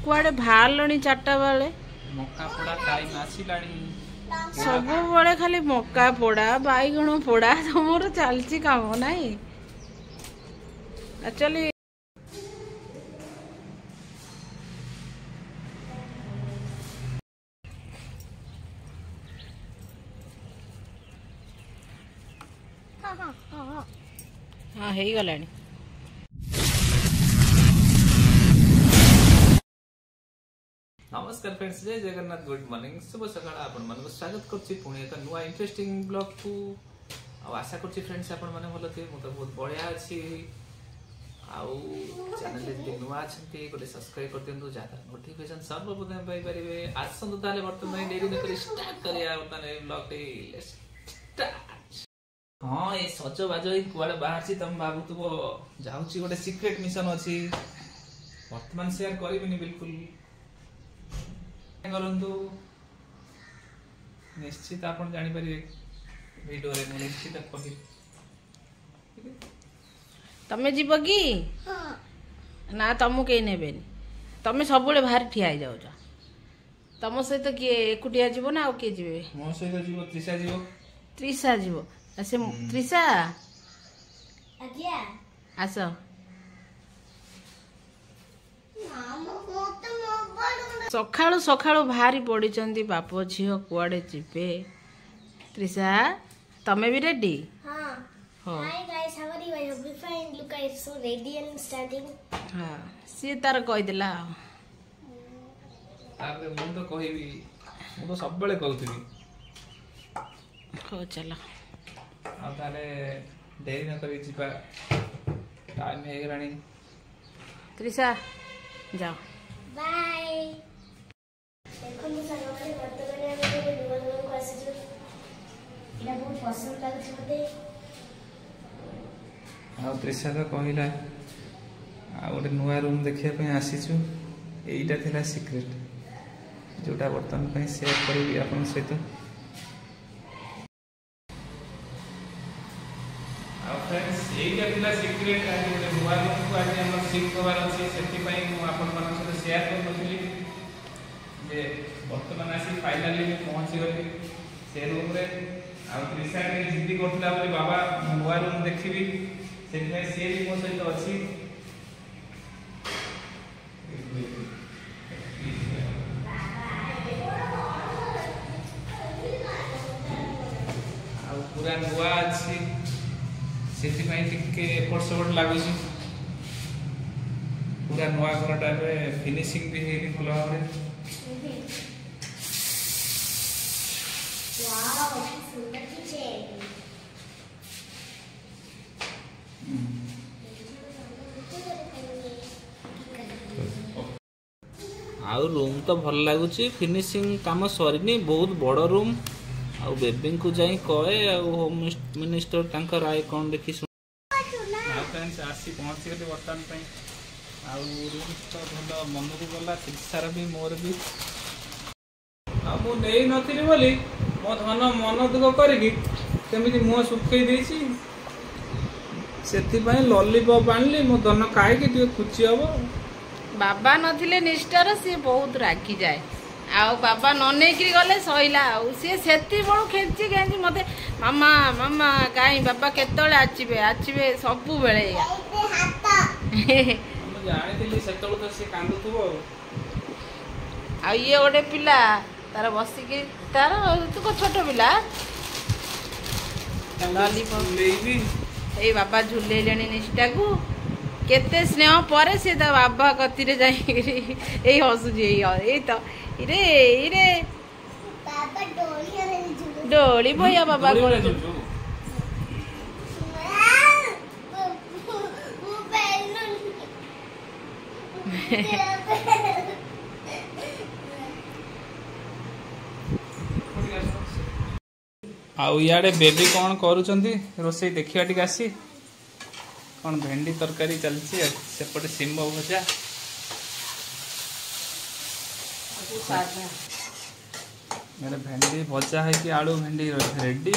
कुआडे बाहरलणी 4टा बेले मक्का पोड़ा टाइम आसिलाणी सब बड़े खाली मक्का पोड़ा बैगण पोड़ा तुमर चलची काम नाई एक्चुअली हाँ हे गलानी नमस्कार फ्रेंड्स जय जगन्नाथ गुड मॉर्निंग शुभ सकाळ आपण मन स्वागत करछि पुणी एक नुआ इंटरेस्टिंग ब्लॉग को आशा करछि फ्रेंड्स आपण माने भलो थे मत बहुत बढ़िया अछि आउ चैनल जे नुआ छथि गोटे सब्सक्राइब कर दियंतु जाता नोटिफिकेशन सर्वप्रथम पाई परिबे आसंत ताले वर्तमान डेरी न कर स्टार्ट करिया माने ब्लॉग टे स्टार्ट हां ए सजो बाजो कुआडे बाहर छी तम बाबू तो जाउची गोटे सीक्रेट मिशन अछि वर्तमान शेयर करिबिनी बिल्कुल करंतु निश्चित आपण जानि परिबे वीडियो रे निश्चित कहि तमे जीव की हां ना तमु के नेबेनी तमे सबुले बाहर ठिया आइ जाउ जा तम सहित के एकुटिया जीव ना आ के जीवे मो सहित जीव त्रिषा जीव से त्रिषा आज्ञा आसो सकाळु सकाळु भारी पड़िचंदी बाप झियो कुआडे जिबे त्रिषा तमे भी रेडी हां हो hi guys how are you I hope you fine look I so ready and standing हां सी तार कहि देला तारे मु तो कहिबी मु तो सब बेले कहउथबी हो चलो आ ताले देरी न करी जिबा टाइम हे गरानी त्रिषा जाओ बाय देखो मु सारे वर्तमान में नुवा को आसी इना बहुत पसंद लागछ मते आ त्रिषा तो कहिला आ गोटे नुआ रूम देखिया पे आसीछु एईटा थिला सीक्रेट जोटा वर्तमान पे शेयर करिबी आपन सहित फ्रेंड्स एईटा थिला सीक्रेट आ गोटे नुआ रूम को आज हम शिफ्ट होबार अछि सेति पई मु आपन मन सहित शेयर करनथि जे वर्तमान आसी फाइनली मु पहुंची गली से रूम रे आ त्रिषा के जिद्दी करथला बोली बाबा नुआ रूम देखिबी सेति पई से भी मो सहित अछि आ पूरा नुआ अछि सेति पई टिके एफर्ट सपोर्ट लागुसी पूरा नुआ घरटा रे फिनिशिंग भी हेनी भलो भाबरे वाओ सुंदर किचन आउ रूम तो भल लागुची फिनिशिंग काम सरीनी बहुत बड़ रूम आउ बेबी को जाई कहे आउ होम मिनिस्टर तांका राय कोन देखि सुन आ फ्रेंड्स आसी पहुंची गले वर्तमान पई आउ रूम तो भलो मन को गला शिक्षार भी मोर भी आ मु नेई नथिली बोली मो धन मन दुख करिकी केमिति मुह सुखई देछि सेति पई लॉलीपॉप आनली मो धन काहे कि तू खुची हबो बाबा नथिले निष्ठार सी बहुत राखी जाए आउ बाबा न नेकरी गले सइला आउ सी सेति बळु खेंची खेंची मते मामा मामा काई बाबा केतळे आचिबे सबु बेले हम जानिथिली सेतळु तो से कांदुथबो आ ये गोटे पिला तार बसी के तार तू को छोट पिला लॉलीपॉप लेबी ए बाबा झुले लेनी निष्ठा को केते स्नेह परे से ता बाबा कतिरे जाई ए हसुजी ए तो इरे बाबा डोली हले झुलो डोली भैया बाबा को वो बैलून आउ इयाडे बेबी कौन करूचंती रोसई देखिया टिक आसी कौन भेंडी तरकारी चलची सेपटे सिम्बो भजा मेरे भेंडी भजा है कि आलू भेंडी रेडी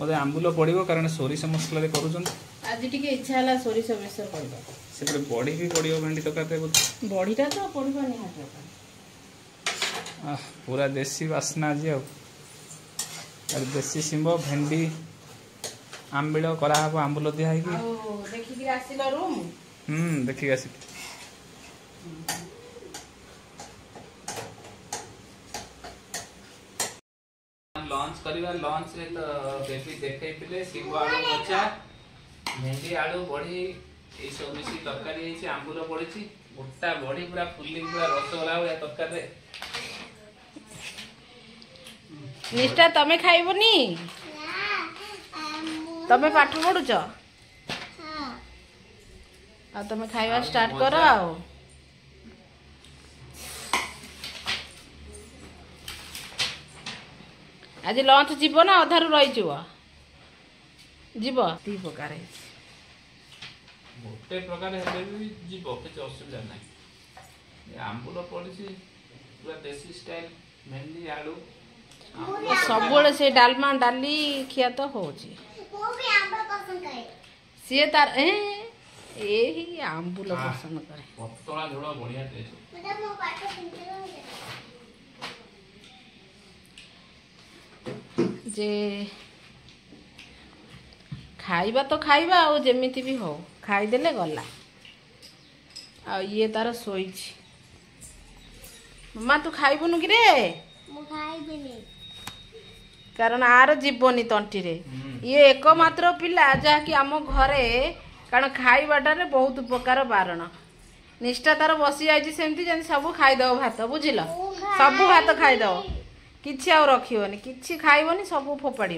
मते आंबुल पड़िबो कारण सोरिष मसला रे करूचन आज टिके इच्छा हला सोरिष बेसर करबा से बड़ी भी पड़ो भेंडी तरकारी बड़ीटा तो पड़ो निहाती पूरा देसी बास्ना आज देसी शिंब भेंडी आंबिल कराहब आंबुल दिया देखिक आसिल रूम देखिक आस लंच करवा लंच रे तो बेबी देखैथिले शिंब आलू भजा भेंडी आलू बड़ी ये सब मिसी तरकारी है आंबुल पड़ी गोटा बड़ी पूरा फुली पूरा रसगोला भाया तरकारी निष्ठा तमे खाइबनी तमे पाठ पढ़ुच आ तमे खाइबा स्टार्ट कर आओ आज लंच जीव ना अधारू रही जीव दी प्रकार गोटे प्रकार हेले भी जीव किसी असुविधा ना आंबुल पड़ी पूरा देसी स्टाइल भेंडी आलू सब से डालमा डाली खिया तो हो सी तार आंबुल पसंद करे पतला झोल बढ़िया टेस्ट जे खाइबा तो खाइबा आ जेमिति भी हो खाईदेले गला आ ये तार सोई मम्मा तू खाइबुनु कि रे कारण आर जीवनी तंटी रे ये एकमात्र पिला जहाँकि आम घरे कारण खाइबाटारे बहुत प्रकार बारण निष्ठा तार बसी जाइए सेमती जमी सब खाईदेव भात बुझिल सब भात खाईदेव किछि आउ रखिबनी किछि खाइबनी सब फोपाड़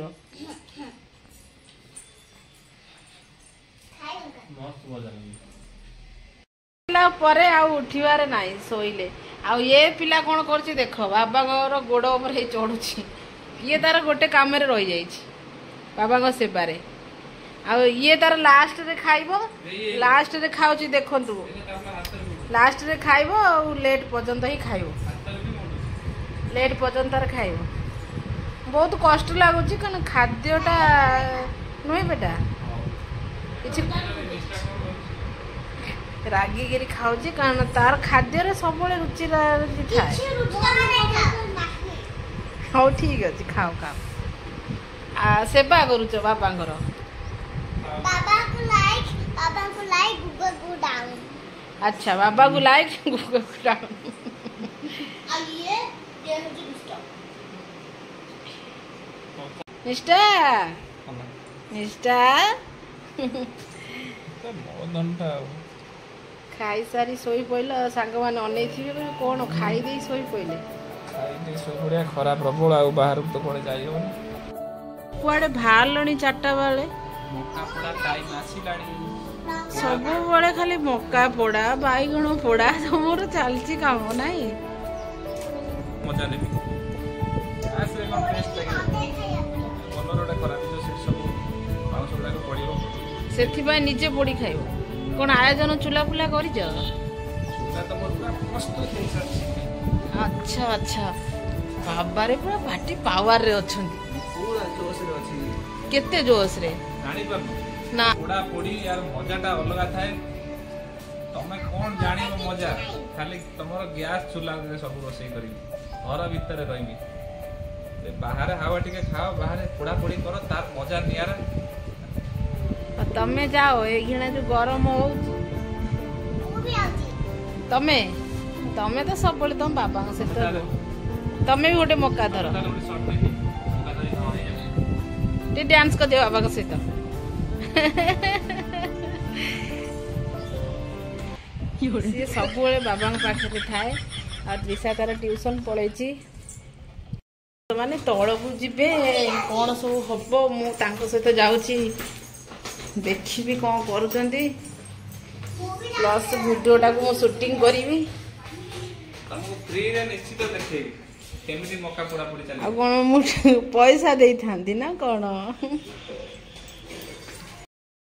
परे आउ उठिबारे नाही सोइले आउ ये पिला कोन करछि देखो बाबा घर गोड़ ऊपर हे चढ़ुछि ये तार गोटे काम रे रही जाइछि बाबा को सेबारे आ ये तार लास्ट रे खाइबो लास्ट रे खाउछि देखंतु लास्ट रे खाइबो आ लेट पर्यंत ही खाइबो लेट पर्यंत खाइबो बहुत कष्ट लागुछि कन खाद्यटा नय बेटा किछि रागी गिरी खाउछि कारण तार खाद्य रे सबले रुचि थाए हाँ ठीक अच्छे खाओ खाओ आ सेवा करुच बाबा अच्छा बाबा को लाइक गूगल को डाउन निष्ठा निष्ठा खाई सारी सोई पइल सांग माने अनै थिबे कोन खाई देई सोई पइले खरा प्रबल आ बाहर तो कोड़े जाई होनी कुआडे भालणी 4टा बेले मक्का पोड़ा टाइम आसिलाणी सब बड़े खाली मक्का पोड़ा बैगण पोड़ा तुमर चलची काम नाही मजा नेबी आसे कोन टेस्ट लागे कलरटा खराब जो से सब मांस गुडा पड़िबो सेथि बाय निजे पोड़ी खाइबो कोन आयोजन चूल्हा फुला करि जा चूल्हा तो पूरा प्रस्तुत हो सारी अच्छा अच्छा बाबा रे पूरा पार्टी पावर रे अछंती पूरा जोश रे अछि केते जोश रे जानी पर ना पोड़ा पोड़ी यार मजाटा अलगा थाए तमे कोन जानिबो मजा खाली तमरो गैस चूल्हा रे सब रोसई करी घर भीतर रहिबी ए बाहर हावा टिके खाओ बाहर पोड़ा पोड़ी करो तार मजा नियारा तमे जाओ ए घिना जो गरम हो तमे तमे तो सब बोले तुम बाबा से तमे भी गोटे मौका धर डांस कर दे बाबा सहित सी सब बाबा पाखे थाए आ दिशा तार ट्यूशन पलैची माने तलकू जीवे कौन सब हम मु सहित जाऊँगी देखी कौन करुँच प्लस भिडियोटा को शूटिंग करी फ्री रे निश्चित देखैबी केमिति मक्का पोड़ा पोड़ी चली आ कोन मु पैसा देई थांदी ना कोन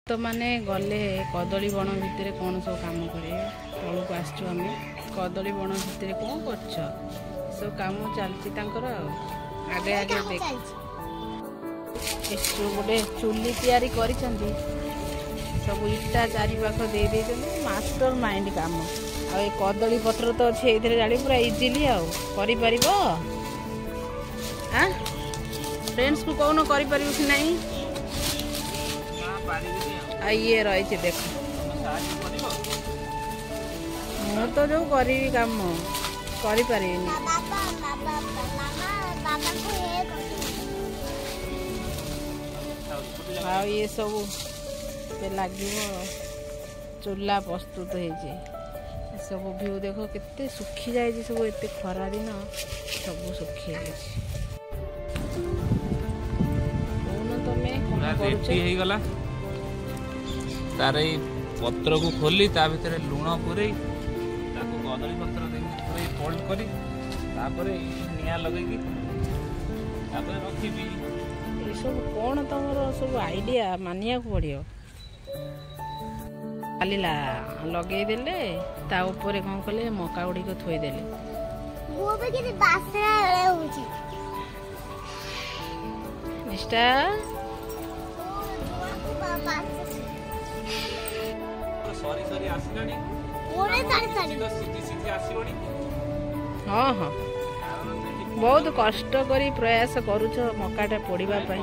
तो माने गले कदली बण भितर कौन सब काम करे तलू को आसचु आम कदली बण भितर कौन करछ सब काम चलती आगे आगे देख गोटे चुली तैयारी करिसंती सब इटा चारि पाख दे देइछन्ती मास्टर माइंड काम आ ए कदली पत्र तो अछि एथिरे जाडी पूरा इजीली आ करि परिबो हां फ्रेंड्स को कोनो करि परिबो कि नहीं आ ये रही छे देखो मु तो जो करी काम करि परिनी आ ये सब लगे चूल्हा प्रस्तुत हो सब व्यू देखो केते सुखी जाए सब एते खरा दिन सब सुखी गला तार पत्र को खोली ता भीतर लुण पुरे कदली पत्र पूरे फोल्ड करी तापरे निया लगे रखी सब कौन तुम सब आइडिया मानिया पड़ो खाली लगेदेले ता ऊपर कौन कले मका गुड़ी को थोईदेले निष्ठा हाँ हाँ बहुत कष्ट करी प्रयास करुछ मकाटा पड़िबा पई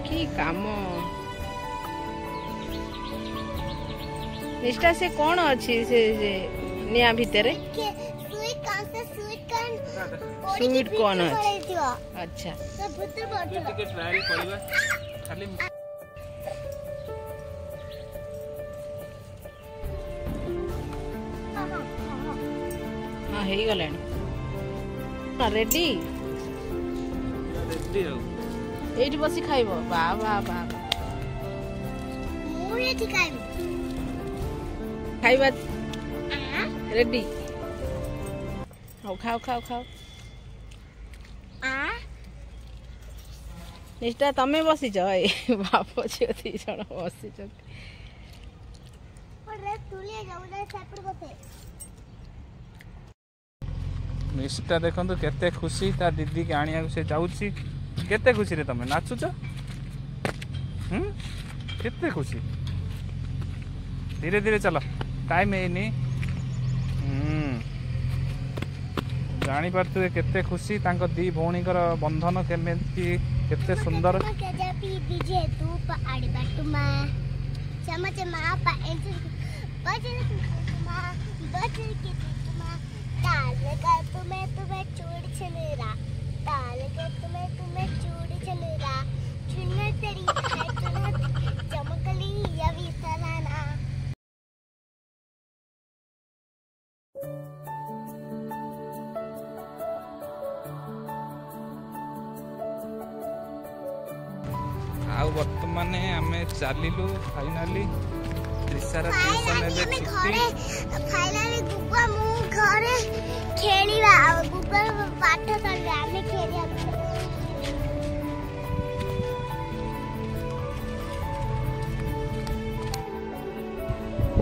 की काम निष्ठा से कौन अच्छी से निया भितरे स्वीट कौन अच्छी अच्छा हाँ हे गलानी रेडी एठी बसी खाइबो बा बा बा मु एठी खाइबा रेडी खाओ खाओ खाओ खाओ निष्ठा तमे बसीच बाप झियो दी जण बसीच निष्ठा देखो केते खुशी ता दीदी के आनिया से जाउची केते खुशी रे तमे नाचुच केते खुशी धीरे धीरे चलो टाइम है जानी पारतु केते खुशी तांको दी भौणी कर बंधन केमेती केते सुंदर तुम्हें चूड़ी चलेरा ताल के तुम्हें चूड़ी चलेरा चुन्नर तेरी है चुन्नर चमकली यवी सलाना आउ वर्तमान आमे चलिलु फाइनली त्रिसारा ट्यूशन एबे घरे फाइनली गुब्बा मु घरे खेलिबा गुब्बा पाठ करले आमे खेलिया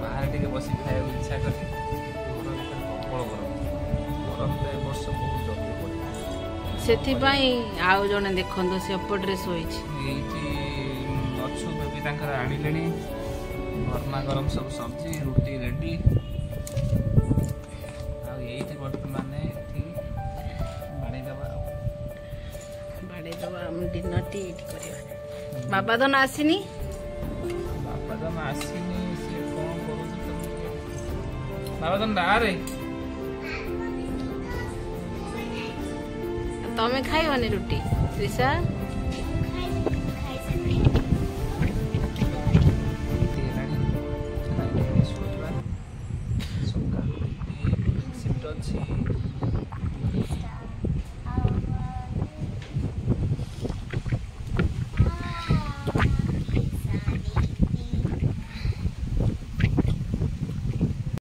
बाहर टिके बसी खाए इच्छा करी प्रबल गरम ते वर्ष बहुत जल्दी पड़े सेथि पई आउ जने देखंदो से अपड्रे सोइछ एठी अछु बेबी तांकर आनिलेनी गरमा गरम सब सब्जी रोटी रेडी आ एठी वर्तमान एठी बाड़े दबा हम डिनर टी इट करबा बाबा दन आसीनी से फोन करू बाबा दन रे तमे खाइबनी रोटी त्रिशा